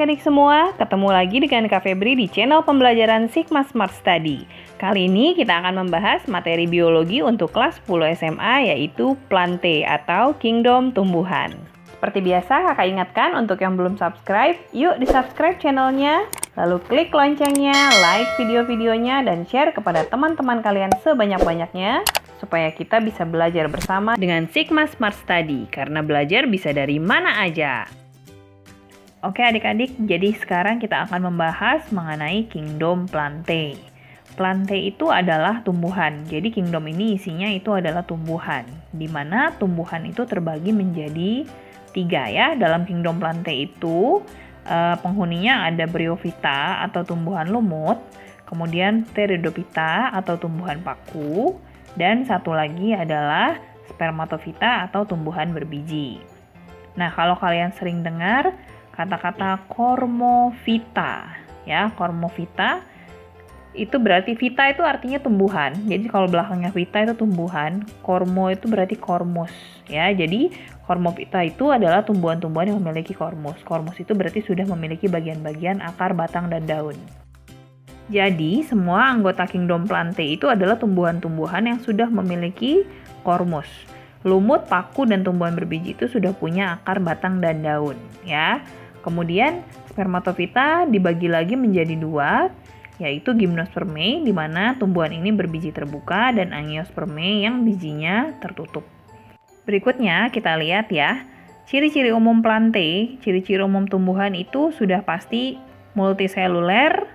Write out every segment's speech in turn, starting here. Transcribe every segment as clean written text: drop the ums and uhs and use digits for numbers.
adik-adik semua, ketemu lagi dengan Kak Febri di channel pembelajaran Sigma Smart Study. Kali ini kita akan membahas materi biologi untuk kelas 10 SMA yaitu Plante atau Kingdom Tumbuhan. Seperti biasa, Kakak ingatkan untuk yang belum subscribe, yuk di-subscribe channelnya, lalu klik loncengnya, like video-videonya, dan share kepada teman-teman kalian sebanyak-banyaknya supaya kita bisa belajar bersama dengan Sigma Smart Study, karena belajar bisa dari mana aja. Oke adik-adik, jadi sekarang kita akan membahas mengenai Kingdom Plante. Plante itu adalah tumbuhan, jadi Kingdom ini isinya itu adalah tumbuhan, di mana tumbuhan itu terbagi menjadi 3 ya. Dalam Kingdom Plante itu penghuninya ada Bryophyta atau tumbuhan lumut, kemudian Pteridophyta atau tumbuhan paku, dan satu lagi adalah Spermatophyta atau tumbuhan berbiji. Nah, kalau kalian sering dengar kata-kata Cormophyta, ya, Cormophyta itu berarti Phyta itu artinya tumbuhan. Jadi kalau belakangnya Phyta itu tumbuhan, Cormo itu berarti kormus, ya. Jadi Cormophyta itu adalah tumbuhan-tumbuhan yang memiliki kormus. Kormus itu berarti sudah memiliki bagian-bagian akar, batang, dan daun. Jadi semua anggota Kingdom Plante itu adalah tumbuhan-tumbuhan yang sudah memiliki kormus. Lumut, paku, dan tumbuhan berbiji itu sudah punya akar, batang, dan daun, ya. Kemudian Spermatophyta dibagi lagi menjadi 2, yaitu Gymnospermae, di mana tumbuhan ini berbiji terbuka, dan Angiospermae yang bijinya tertutup. Berikutnya kita lihat ya, ciri-ciri umum plante, ciri-ciri umum tumbuhan itu sudah pasti multiseluler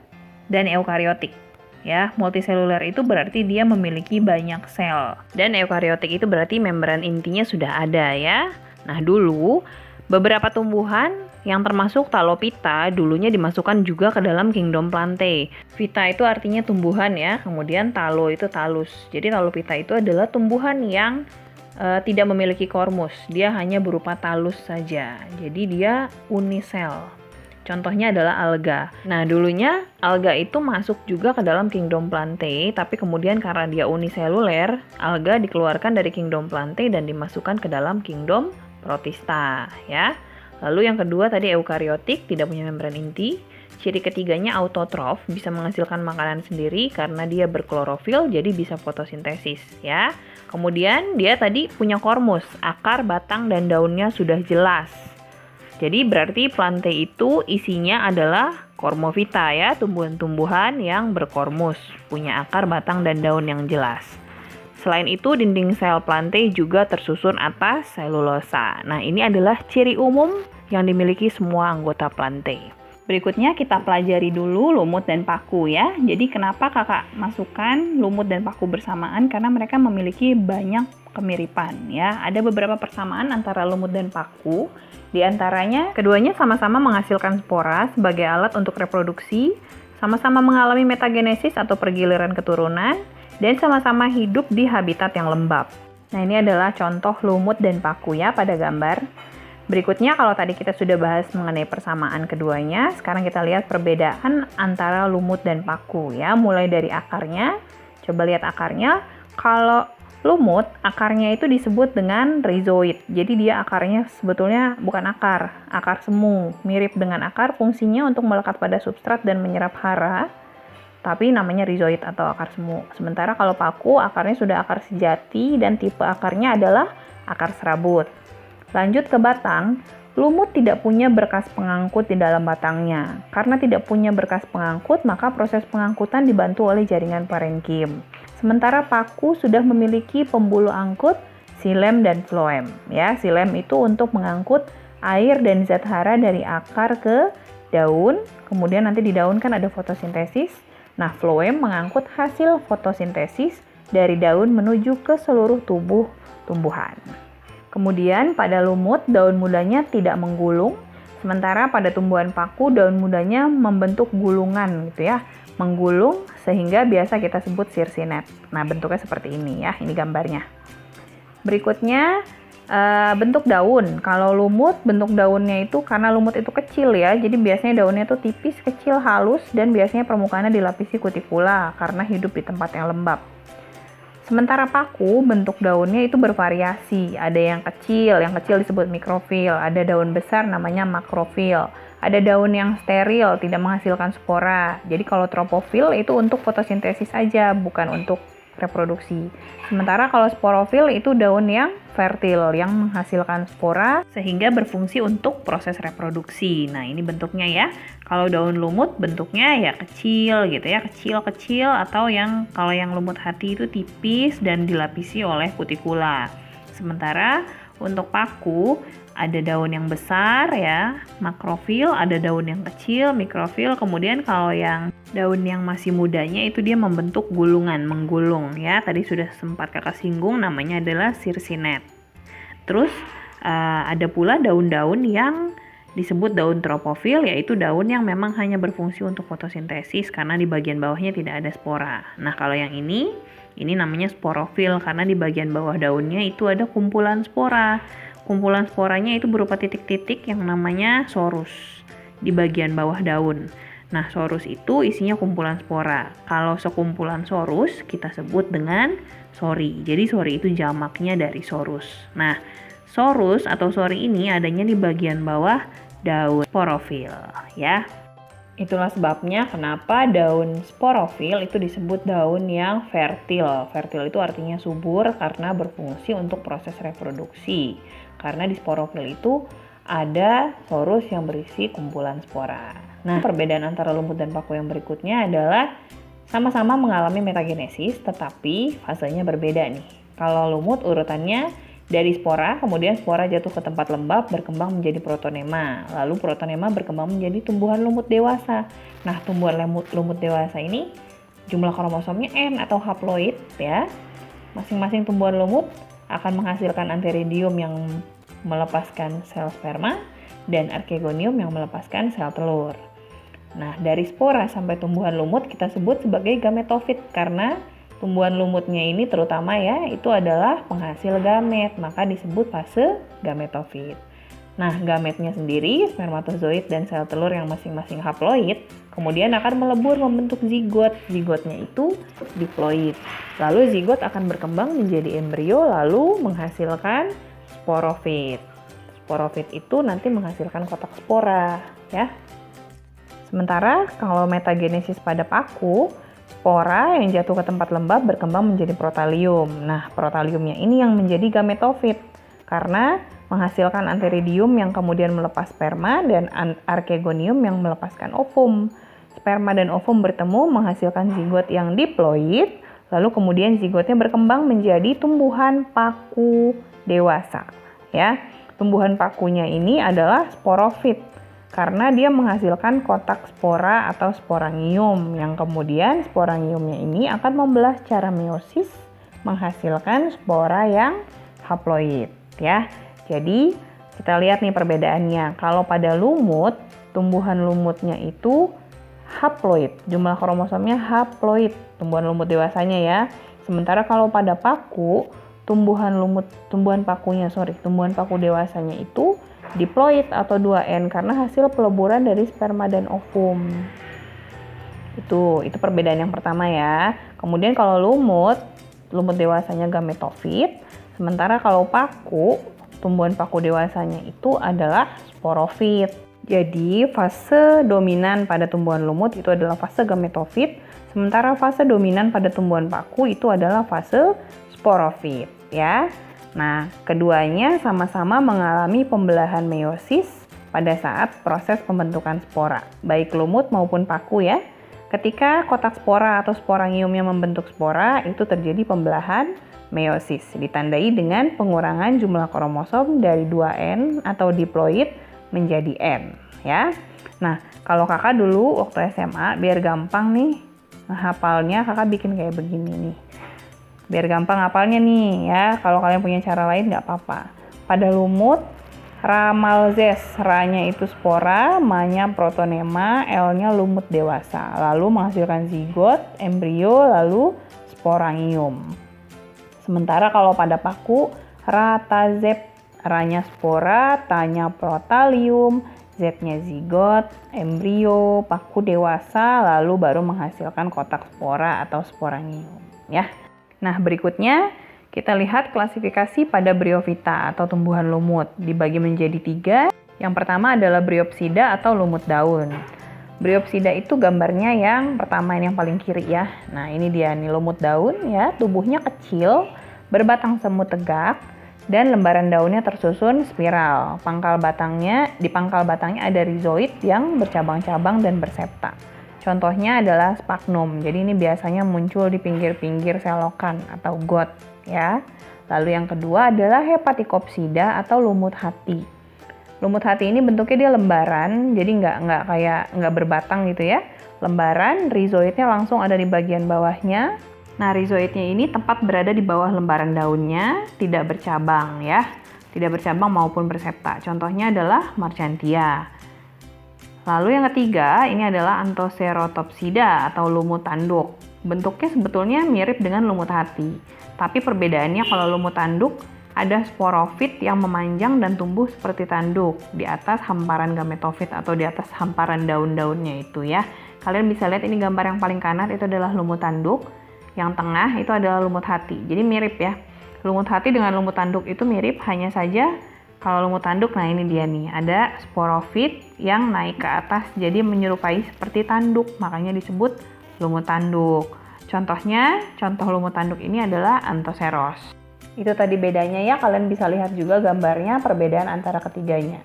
dan eukariotik. Ya, multiseluler itu berarti dia memiliki banyak sel, dan eukariotik itu berarti membran intinya sudah ada ya. Nah, dulu beberapa tumbuhan yang termasuk Talophyta dulunya dimasukkan juga ke dalam Kingdom Plante. Phyta itu artinya tumbuhan ya, kemudian Talo itu talus. Jadi Talophyta itu adalah tumbuhan yang tidak memiliki kormus, dia hanya berupa talus saja. Jadi dia unisel. Contohnya adalah alga. Nah, dulunya alga itu masuk juga ke dalam Kingdom Plante, tapi kemudian karena dia uniseluler, alga dikeluarkan dari Kingdom Plante dan dimasukkan ke dalam Kingdom Protista, ya. Lalu yang kedua tadi eukariotik, tidak punya membran inti. Ciri ketiganya autotrof, bisa menghasilkan makanan sendiri karena dia berklorofil, jadi bisa fotosintesis, ya. Kemudian dia tadi punya kormus, akar, batang, dan daunnya sudah jelas. Jadi berarti plante itu isinya adalah Cormophyta ya, tumbuhan-tumbuhan yang berkormus, punya akar, batang, dan daun yang jelas. Selain itu, dinding sel plante juga tersusun atas selulosa. Nah, ini adalah ciri umum yang dimiliki semua anggota plante. Berikutnya kita pelajari dulu lumut dan paku ya. Jadi kenapa kakak masukkan lumut dan paku bersamaan? Karena mereka memiliki banyak kemiripan ya. Ada beberapa persamaan antara lumut dan paku. Di antaranya, keduanya sama-sama menghasilkan spora sebagai alat untuk reproduksi, sama-sama mengalami metagenesis atau pergiliran keturunan, dan sama-sama hidup di habitat yang lembab. Nah, ini adalah contoh lumut dan paku ya pada gambar. Berikutnya, kalau tadi kita sudah bahas mengenai persamaan keduanya, sekarang kita lihat perbedaan antara lumut dan paku ya. Mulai dari akarnya, coba lihat akarnya. Kalau lumut, akarnya itu disebut dengan rhizoid. Jadi dia akarnya sebetulnya bukan akar semu. Mirip dengan akar, fungsinya untuk melekat pada substrat dan menyerap hara, tapi namanya rhizoid atau akar semu. Sementara kalau paku, akarnya sudah akar sejati dan tipe akarnya adalah akar serabut. Lanjut ke batang, lumut tidak punya berkas pengangkut di dalam batangnya. Karena tidak punya berkas pengangkut, maka proses pengangkutan dibantu oleh jaringan parenkim. Sementara paku sudah memiliki pembuluh angkut, xilem dan floem. Ya, xilem itu untuk mengangkut air dan zat hara dari akar ke daun. Kemudian nanti di daun kan ada fotosintesis. Nah, floem mengangkut hasil fotosintesis dari daun menuju ke seluruh tubuh tumbuhan. Kemudian pada lumut, daun mudanya tidak menggulung, sementara pada tumbuhan paku, daun mudanya membentuk gulungan gitu ya, menggulung sehingga biasa kita sebut circinet. Nah, bentuknya seperti ini ya, ini gambarnya. Berikutnya, bentuk daun. Kalau lumut, bentuk daunnya itu karena lumut itu kecil ya, jadi biasanya daunnya itu tipis, kecil, halus, dan biasanya permukaannya dilapisi kutikula karena hidup di tempat yang lembab. Sementara paku, bentuk daunnya itu bervariasi. Ada yang kecil disebut mikrofil, ada daun besar namanya makrofil, ada daun yang steril, tidak menghasilkan spora. Jadi kalau tropofil itu untuk fotosintesis aja, bukan untuk reproduksi. Sementara kalau sporofil itu daun yang fertil, yang menghasilkan spora sehingga berfungsi untuk proses reproduksi. Nah, ini bentuknya ya. Kalau daun lumut bentuknya ya kecil gitu ya, kecil-kecil, atau kalau yang lumut hati itu tipis dan dilapisi oleh kutikula. Sementara untuk paku ada daun yang besar ya, makrofil, ada daun yang kecil, mikrofil. Kemudian kalau yang daun yang masih mudanya itu dia membentuk gulungan, menggulung ya. Tadi sudah sempat kakak singgung, namanya adalah circinet. Terus ada pula daun-daun yang disebut daun tropofil, yaitu daun yang memang hanya berfungsi untuk fotosintesis karena di bagian bawahnya tidak ada spora. Nah, kalau yang ini namanya sporofil karena di bagian bawah daunnya itu ada kumpulan spora. Kumpulan sporanya itu berupa titik-titik yang namanya sorus di bagian bawah daun. Nah, sorus itu isinya kumpulan spora. Kalau sekumpulan sorus kita sebut dengan sori. Jadi sori itu jamaknya dari sorus. Nah, sorus atau sori ini adanya di bagian bawah daun sporofil ya. Itulah sebabnya kenapa daun sporofil itu disebut daun yang fertil. Fertil itu artinya subur karena berfungsi untuk proses reproduksi. Karena di sporofil itu ada sorus yang berisi kumpulan spora. Nah, perbedaan antara lumut dan paku yang berikutnya adalah sama-sama mengalami metagenesis, tetapi fasenya berbeda nih. Kalau lumut urutannya dari spora, kemudian spora jatuh ke tempat lembab, berkembang menjadi protonema. Lalu protonema berkembang menjadi tumbuhan lumut dewasa. Nah, tumbuhan lumut dewasa ini jumlah kromosomnya N atau haploid ya. Masing-masing tumbuhan lumut akan menghasilkan antheridium yang melepaskan sel sperma dan archegonium yang melepaskan sel telur. Nah, dari spora sampai tumbuhan lumut kita sebut sebagai gametofit karena tumbuhan lumutnya ini terutama ya, itu adalah penghasil gamet, maka disebut fase gametofit. Nah, gametnya sendiri, spermatozoid dan sel telur yang masing-masing haploid, kemudian akan melebur membentuk zigot. Zigotnya itu diploid. Lalu zigot akan berkembang menjadi embrio, lalu menghasilkan sporofit. Sporofit itu nanti menghasilkan kotak spora, ya. Sementara kalau metagenesis pada paku, spora yang jatuh ke tempat lembab berkembang menjadi protalium. Nah, protaliumnya ini yang menjadi gametofit karena menghasilkan antheridium yang kemudian melepas sperma dan archegonium yang melepaskan ovum. Sperma dan ovum bertemu menghasilkan zigot yang diploid, lalu kemudian zigotnya berkembang menjadi tumbuhan paku dewasa. Ya, tumbuhan pakunya ini adalah sporofit karena dia menghasilkan kotak spora atau sporangium yang kemudian sporangiumnya ini akan membelah secara meiosis menghasilkan spora yang haploid. Ya. Jadi kita lihat nih perbedaannya. Kalau pada lumut, tumbuhan lumutnya itu haploid, jumlah kromosomnya haploid, tumbuhan lumut dewasanya ya. Sementara kalau pada paku, tumbuhan paku dewasanya itu diploid atau 2N karena hasil peleburan dari sperma dan ovum. Itu perbedaan yang pertama ya. Kemudian kalau lumut dewasanya gametofit, sementara kalau paku, tumbuhan paku dewasanya itu adalah sporofit. Jadi fase dominan pada tumbuhan lumut itu adalah fase gametofit, sementara fase dominan pada tumbuhan paku itu adalah fase sporofit, ya. Nah, keduanya sama-sama mengalami pembelahan meiosis pada saat proses pembentukan spora, baik lumut maupun paku ya. Ketika kotak spora atau sporangiumnya membentuk spora, itu terjadi pembelahan meiosis, ditandai dengan pengurangan jumlah kromosom dari 2N atau diploid menjadi N, ya. Nah, kalau kakak dulu waktu SMA, biar gampang nih hafalnya, kakak bikin kayak begini nih. Biar gampang hafalnya nih ya, kalau kalian punya cara lain nggak apa-apa. Pada lumut, Ramalzes, Ra-nya itu spora, Ma-nya protonema, L-nya lumut dewasa, lalu menghasilkan zigot, embrio, lalu sporangium. Sementara kalau pada paku, Ratazep, Ra-nya spora, Ta-nya protalium, Z-nya zigot, embrio, paku dewasa, lalu baru menghasilkan kotak spora atau sporangium. Ya. Nah, berikutnya kita lihat klasifikasi pada bryophyta atau tumbuhan lumut. Dibagi menjadi 3, Yang pertama adalah Bryopsida atau lumut daun. Bryopsida itu gambarnya yang pertama, ini yang paling kiri ya. Nah, ini dia nih lumut daun ya, tubuhnya kecil, berbatang semu tegak, dan lembaran daunnya tersusun spiral. Di pangkal batangnya ada rhizoid yang bercabang-cabang dan bersepta. Contohnya adalah sphagnum. Jadi ini biasanya muncul di pinggir-pinggir selokan atau got ya. Lalu yang kedua adalah Hepaticopsida atau lumut hati. Lumut hati ini bentuknya dia lembaran, jadi nggak berbatang gitu ya. Lembaran, rhizoidnya langsung ada di bagian bawahnya. Nah, rhizoidnya ini tepat berada di bawah lembaran daunnya, tidak bercabang ya. Tidak bercabang maupun bersepta. Contohnya adalah Marchantia. Lalu yang ketiga, ini adalah Anthocerotopsida atau lumut tanduk. Bentuknya sebetulnya mirip dengan lumut hati. Tapi perbedaannya kalau lumut tanduk ada sporofit yang memanjang dan tumbuh seperti tanduk di atas hamparan gametofit atau di atas hamparan daun-daunnya itu ya. Kalian bisa lihat ini gambar yang paling kanan itu adalah lumut tanduk, yang tengah itu adalah lumut hati. Jadi mirip ya. Lumut hati dengan lumut tanduk itu mirip, hanya saja kalau lumut tanduk, nah ini dia nih, ada sporofit yang naik ke atas jadi menyerupai seperti tanduk, makanya disebut lumut tanduk. Contoh lumut tanduk ini adalah Anthoceros. Itu tadi bedanya ya, kalian bisa lihat juga gambarnya perbedaan antara ketiganya.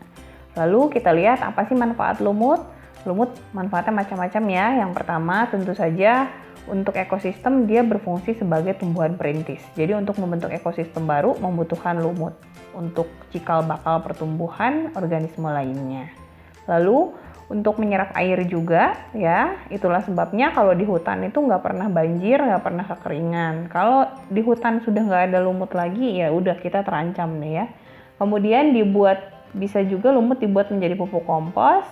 Lalu kita lihat apa sih manfaat lumut? Lumut manfaatnya macam-macam ya. Yang pertama tentu saja untuk ekosistem dia berfungsi sebagai tumbuhan perintis. Jadi untuk membentuk ekosistem baru membutuhkan lumut untuk cikal bakal pertumbuhan organisme lainnya. Lalu untuk menyerap air juga ya, itulah sebabnya kalau di hutan itu nggak pernah banjir, nggak pernah kekeringan. Kalau di hutan sudah nggak ada lumut lagi, ya udah kita terancam nih ya. Kemudian bisa juga lumut dibuat menjadi pupuk kompos.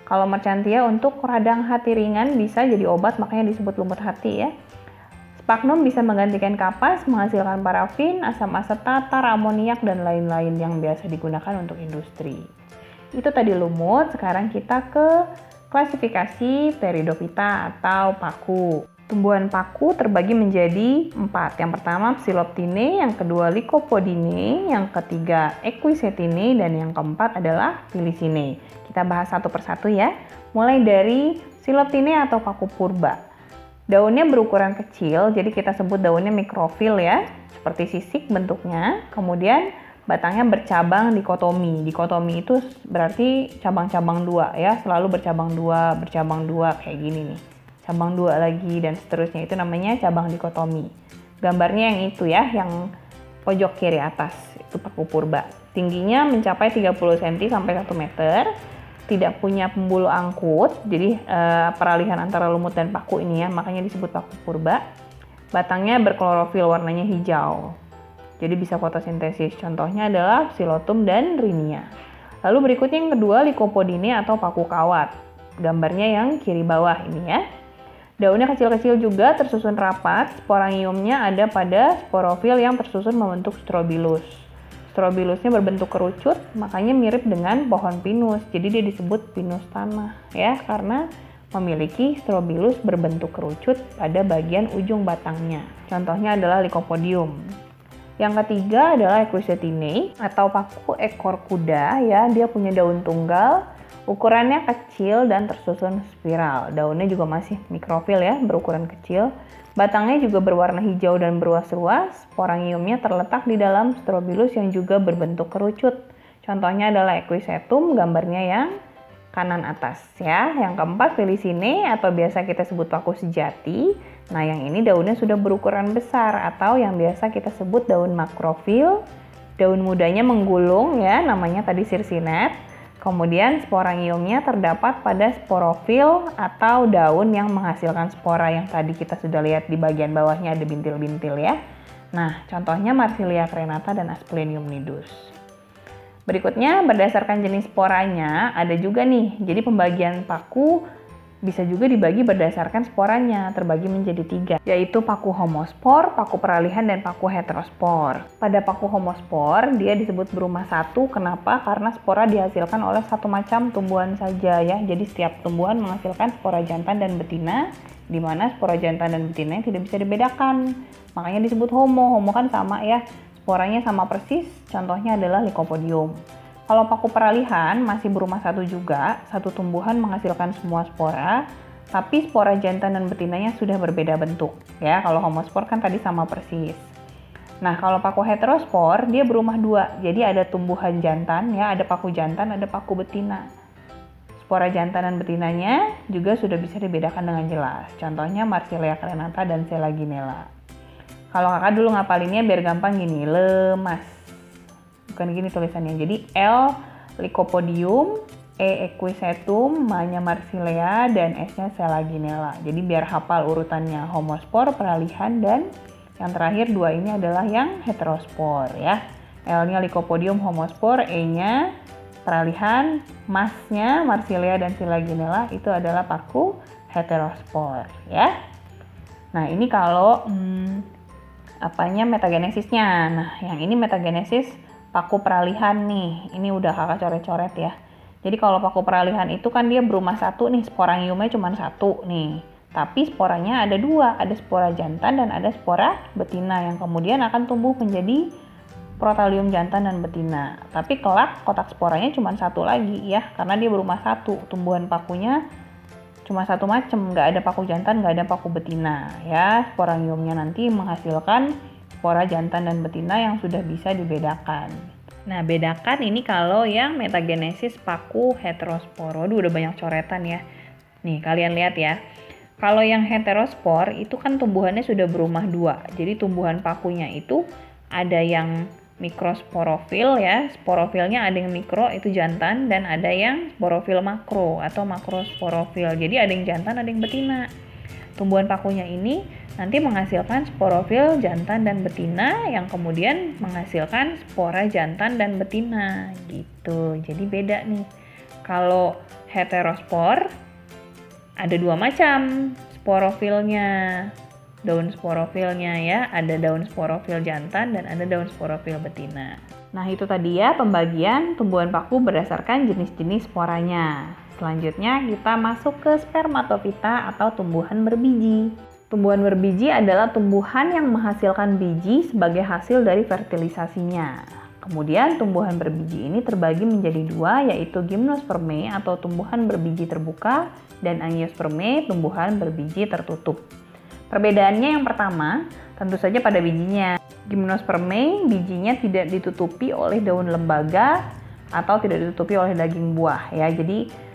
Kalau Marchantia untuk radang hati ringan bisa jadi obat, makanya disebut lumut hati ya. Sphagnum bisa menggantikan kapas, menghasilkan parafin, asam asetat, tar, amoniak, dan lain-lain yang biasa digunakan untuk industri. Itu tadi lumut, sekarang kita ke klasifikasi Pteridophyta atau paku. Tumbuhan paku terbagi menjadi 4. Yang pertama Psiloptinae, yang kedua Lycopodidae, yang ketiga Equisetinae, dan yang keempat adalah Filicinae. Kita bahas satu persatu ya. Mulai dari Psiloptinae atau paku purba. Daunnya berukuran kecil, jadi kita sebut daunnya mikrofil ya, seperti sisik bentuknya. Kemudian batangnya bercabang dikotomi. Dikotomi itu berarti cabang-cabang dua ya, selalu bercabang dua kayak gini nih. Cabang dua lagi dan seterusnya, itu namanya cabang dikotomi. Gambarnya yang itu ya, yang pojok kiri atas, itu paku purba. Tingginya mencapai 30 cm sampai 1 meter. Tidak punya pembuluh angkut, jadi peralihan antara lumut dan paku ini ya, makanya disebut paku purba. Batangnya berklorofil, warnanya hijau, jadi bisa fotosintesis. Contohnya adalah Psilotum dan Rhynia. Lalu berikutnya yang kedua Lycopodidae atau paku kawat. Gambarnya yang kiri bawah ini ya. Daunnya kecil-kecil juga, tersusun rapat. Sporangiumnya ada pada sporofil yang tersusun membentuk strobilus. Strobilusnya berbentuk kerucut, makanya mirip dengan pohon pinus. Jadi dia disebut pinus tanah ya, karena memiliki strobilus berbentuk kerucut pada bagian ujung batangnya. Contohnya adalah Lycopodium. Yang ketiga adalah Equisetinae atau paku ekor kuda ya. Dia punya daun tunggal, ukurannya kecil dan tersusun spiral. Daunnya juga masih mikrofil ya, berukuran kecil. Batangnya juga berwarna hijau dan beruas-ruas. Sporangiumnya terletak di dalam strobilus yang juga berbentuk kerucut. Contohnya adalah Equisetum, gambarnya yang kanan atas ya. Yang keempat Filicinae atau biasa kita sebut paku sejati. Nah, yang ini daunnya sudah berukuran besar atau yang biasa kita sebut daun makrofil. Daun mudanya menggulung ya, namanya tadi circinet. Kemudian sporangiumnya terdapat pada sporofil atau daun yang menghasilkan spora yang tadi kita sudah lihat di bagian bawahnya ada bintil-bintil ya. Nah, contohnya Marsilia crenata dan Asplenium nidus. Berikutnya, berdasarkan jenis sporanya ada juga nih. Jadi pembagian paku bisa juga dibagi berdasarkan sporanya, terbagi menjadi 3, yaitu paku homospor, paku peralihan, dan paku heterospor. Pada paku homospor, dia disebut berumah satu. Kenapa? Karena spora dihasilkan oleh satu macam tumbuhan saja ya. Jadi setiap tumbuhan menghasilkan spora jantan dan betina, di mana spora jantan dan betina tidak bisa dibedakan. Makanya disebut homo. Homo kan sama ya, sporanya sama persis. Contohnya adalah Lycopodium. Kalau paku peralihan masih berumah satu juga, satu tumbuhan menghasilkan semua spora, tapi spora jantan dan betinanya sudah berbeda bentuk. Ya, kalau homospor kan tadi sama persis. Nah, kalau paku heterospor, dia berumah dua. Jadi ada tumbuhan jantan, ya, ada paku jantan, ada paku betina. Spora jantan dan betinanya juga sudah bisa dibedakan dengan jelas. Contohnya Marsilea crenata dan Selaginella. Kalau kakak dulu ngapalinnya biar gampang gini, lemas. Bukan gini tulisannya. Jadi L Lycopodium, E Equisetum, M-nya Marsilea, dan S-nya Selaginella. Jadi biar hafal urutannya homospor, peralihan, dan yang terakhir dua ini adalah yang heterospor ya. L-nya Lycopodium homospor, E-nya peralihan, MAS-nya Marsilea dan Selaginella itu adalah paku heterospor ya. Nah, ini kalau metagenesisnya. Nah, yang ini metagenesis paku peralihan nih. Ini udah kakak coret-coret ya. Jadi kalau paku peralihan itu kan dia berumah satu nih, sporangiumnya cuma satu nih. Tapi sporanya ada dua, ada spora jantan dan ada spora betina yang kemudian akan tumbuh menjadi protalium jantan dan betina. Tapi kelak kotak sporanya cuma satu lagi ya, karena dia berumah satu. Tumbuhan pakunya cuma satu macam, nggak ada paku jantan, nggak ada paku betina ya. Sporangiumnya nanti menghasilkan spora jantan dan betina yang sudah bisa dibedakan. Nah, bedakan ini kalau yang metagenesis paku heterospor. Udah banyak coretan ya. Nih, kalian lihat ya. Kalau yang heterospor itu kan tumbuhannya sudah berumah dua. Jadi tumbuhan pakunya itu ada yang mikrosporofil ya. Sporofilnya ada yang mikro itu jantan dan ada yang sporofil makro atau makrosporofil. Jadi ada yang jantan, ada yang betina. Tumbuhan pakunya ini nanti menghasilkan sporofil jantan dan betina yang kemudian menghasilkan spora jantan dan betina gitu. Jadi beda nih. Kalau heterospor ada dua macam sporofilnya, daun sporofilnya ya, ada daun sporofil jantan dan ada daun sporofil betina. Nah, itu tadi ya pembagian tumbuhan paku berdasarkan jenis-jenis sporanya. Selanjutnya kita masuk ke spermatofita atau tumbuhan berbiji. Tumbuhan berbiji adalah tumbuhan yang menghasilkan biji sebagai hasil dari fertilisasinya. Kemudian tumbuhan berbiji ini terbagi menjadi dua, yaitu gimnosperme atau tumbuhan berbiji terbuka dan angiosperme, tumbuhan berbiji tertutup. Perbedaannya yang pertama, tentu saja pada bijinya. Gimnosperme bijinya tidak ditutupi oleh daun lembaga atau tidak ditutupi oleh daging buah ya. Jadi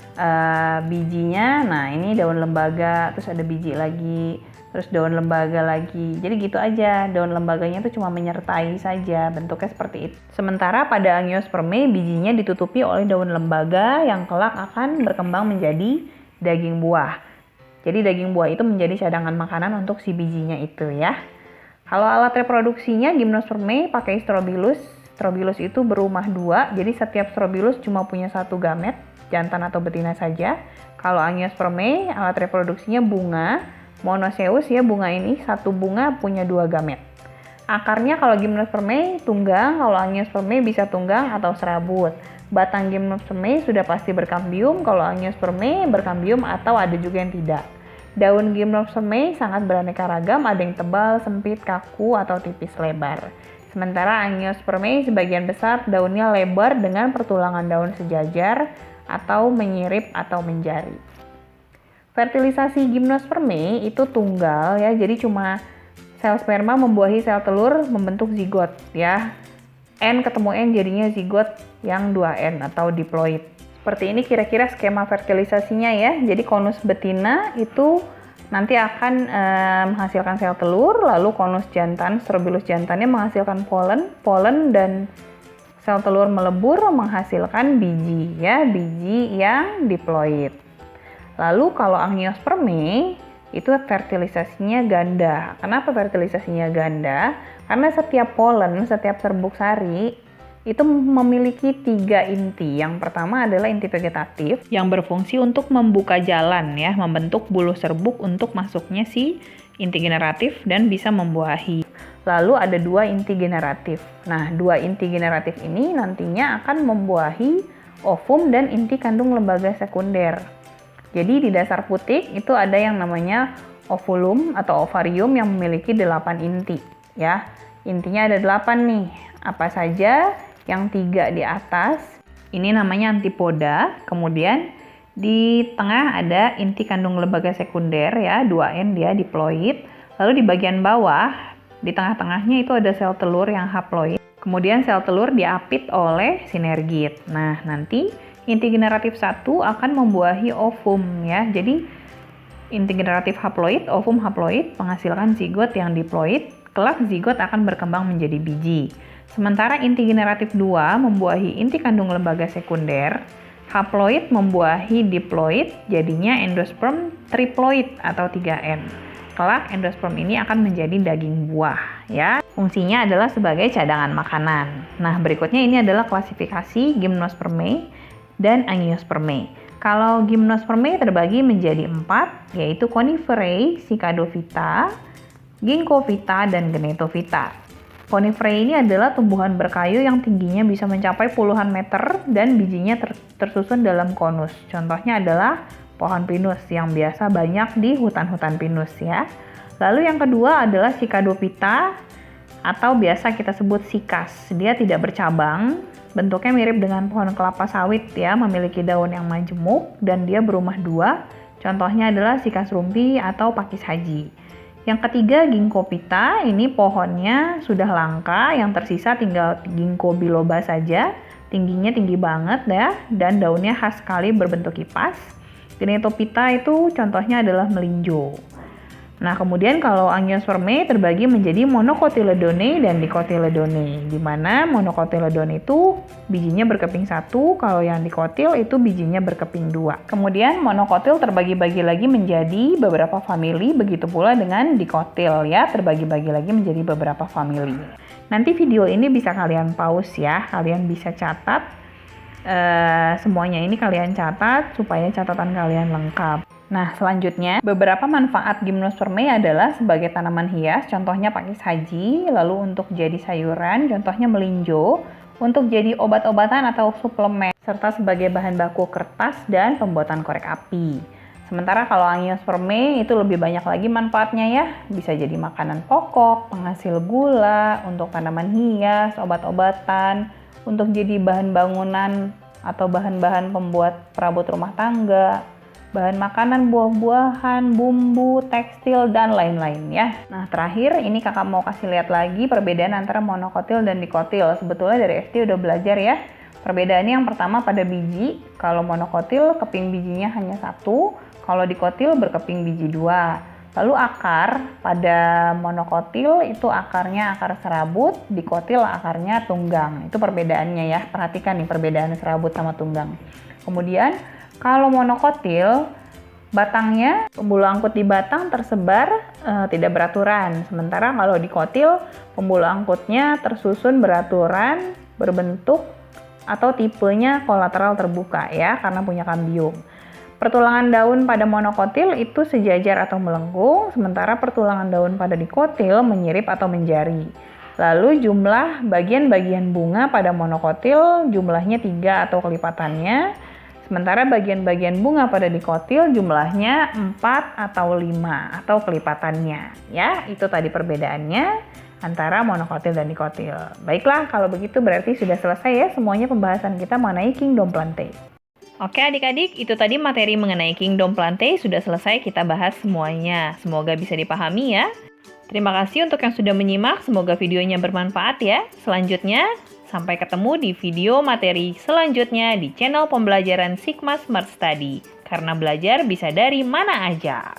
bijinya, nah ini daun lembaga, terus ada biji lagi, terus daun lembaga lagi. Jadi gitu aja, daun lembaganya itu cuma menyertai saja, bentuknya seperti itu. Sementara pada angiosperme bijinya ditutupi oleh daun lembaga yang kelak akan berkembang menjadi daging buah. Jadi daging buah itu menjadi cadangan makanan untuk si bijinya itu ya. Kalau alat reproduksinya gimnosperme pakai strobilus. Strobilus itu berumah dua, jadi setiap strobilus cuma punya satu gamet, jantan atau betina saja. Kalau angiosperme alat reproduksinya bunga, monoceus ya, bunga ini satu bunga punya dua gamet. Akarnya kalau gimnosperme tunggang, kalau angiosperme bisa tunggang atau serabut. Batang gimnosperme sudah pasti berkambium, kalau angiosperme berkambium atau ada juga yang tidak. Daun gimnosperme sangat beraneka ragam, ada yang tebal, sempit, kaku, atau tipis lebar. Sementara angiosperme sebagian besar daunnya lebar dengan pertulangan daun sejajar atau menyirip atau menjari. Fertilisasi gimnosperme itu tunggal ya, jadi cuma sel sperma membuahi sel telur membentuk zigot ya. N ketemu N jadinya zigot yang 2N atau diploid. Seperti ini kira-kira skema fertilisasinya ya. Jadi konus betina itu nanti akan menghasilkan sel telur, lalu konus jantan, strobilus jantannya menghasilkan polen dan sel telur melebur menghasilkan biji ya, biji yang diploid. Lalu kalau angiosperme itu fertilisasinya ganda. Kenapa fertilisasinya ganda? Karena setiap polen, setiap serbuk sari itu memiliki 3 inti. Yang pertama adalah inti vegetatif yang berfungsi untuk membuka jalan ya, membentuk bulu serbuk untuk masuknya si inti generatif dan bisa membuahi. Lalu ada 2 inti generatif. Nah, 2 inti generatif ini nantinya akan membuahi ovum dan inti kandung lembaga sekunder. Jadi di dasar putik itu ada yang namanya ovulum atau ovarium yang memiliki 8 inti ya. Intinya ada 8 nih. Apa saja? Yang 3 di atas Ini namanya antipoda. Kemudian di tengah ada inti kandung lembaga sekunder ya, 2N dia diploid. Lalu di bagian bawah, di tengah-tengahnya itu ada sel telur yang haploid. Kemudian sel telur diapit oleh sinergit. Nah, nanti inti generatif 1 akan membuahi ovum ya. Jadi inti generatif haploid, ovum haploid menghasilkan zigot yang diploid. Kelak zigot akan berkembang menjadi biji. Sementara inti generatif 2 membuahi inti kandung lembaga sekunder. Haploid membuahi diploid, jadinya endosperm triploid atau 3N. Kelak endosperm ini akan menjadi daging buah ya. Fungsinya adalah sebagai cadangan makanan. Nah, berikutnya ini adalah klasifikasi Gymnospermae dan Angiospermae. Kalau Gymnospermae terbagi menjadi 4, yaitu Coniferae, Cicadophyta, Ginkgophyta, dan Gnetophyta. Coniferae ini adalah tumbuhan berkayu yang tingginya bisa mencapai puluhan meter dan bijinya tersusun dalam konus. Contohnya adalah pohon pinus yang biasa banyak di hutan-hutan pinus ya. Lalu yang kedua adalah Cicadophyta atau biasa kita sebut sikas. Dia tidak bercabang, bentuknya mirip dengan pohon kelapa sawit ya, memiliki daun yang majemuk dan dia berumah dua. Contohnya adalah sikas rumpi atau pakis haji. Yang ketiga Ginkgophyta, ini pohonnya sudah langka, yang tersisa tinggal ginkgo biloba saja. Tingginya tinggi banget ya, dan daunnya khas sekali berbentuk kipas. Gnetophyta itu contohnya adalah melinjo. Nah, kemudian kalau Angiospermae terbagi menjadi monocotyledone dan dicotyledone, di mana monocotyledone itu bijinya berkeping 1, kalau yang dicotyl itu bijinya berkeping 2. Kemudian monocotyl terbagi-bagi lagi menjadi beberapa famili, begitu pula dengan dicotyl ya, terbagi-bagi lagi menjadi beberapa famili. Nanti video ini bisa kalian pause ya, kalian bisa catat semuanya ini kalian catat supaya catatan kalian lengkap. Nah, selanjutnya beberapa manfaat Gymnospermae adalah sebagai tanaman hias, contohnya pakis haji, lalu untuk jadi sayuran, contohnya melinjo, untuk jadi obat-obatan atau suplemen, serta sebagai bahan baku kertas dan pembuatan korek api. Sementara kalau Angiospermae itu lebih banyak lagi manfaatnya ya, bisa jadi makanan pokok, penghasil gula, untuk tanaman hias, obat-obatan, untuk jadi bahan bangunan atau bahan-bahan pembuat perabot rumah tangga, bahan makanan, buah-buahan, bumbu, tekstil, dan lain-lain ya. Nah, terakhir ini kakak mau kasih lihat lagi perbedaan antara monocotyl dan dicotyl. Sebetulnya dari SD udah belajar ya. Perbedaannya yang pertama pada biji. Kalau monocotyl keping bijinya hanya 1, kalau dicotyl berkeping biji 2. Lalu akar, pada monocotyl itu akarnya akar serabut, dicotyl akarnya tunggang. Itu perbedaannya ya, perhatikan nih perbedaan serabut sama tunggang. Kemudian kalau monocotyl, batangnya, pembuluh angkut di batang tersebar tidak beraturan. Sementara kalau dicotyl, pembuluh angkutnya tersusun beraturan, berbentuk, atau tipenya kolateral terbuka ya, karena punya kambium. Pertulangan daun pada monocotyl itu sejajar atau melengkung, sementara pertulangan daun pada dicotyl menyirip atau menjari. Lalu jumlah bagian-bagian bunga pada monocotyl jumlahnya 3 atau kelipatannya, sementara bagian-bagian bunga pada dicotyl jumlahnya 4 atau 5 atau kelipatannya. Ya, itu tadi perbedaannya antara monocotyl dan dicotyl. Baiklah, kalau begitu berarti sudah selesai ya semuanya pembahasan kita mengenai Kingdom Plantae. Oke adik-adik, itu tadi materi mengenai Kingdom Plantae sudah selesai kita bahas semuanya. Semoga bisa dipahami ya. Terima kasih untuk yang sudah menyimak, semoga videonya bermanfaat ya. Selanjutnya, sampai ketemu di video materi selanjutnya di channel pembelajaran Sigma Smart Study. Karena belajar bisa dari mana aja.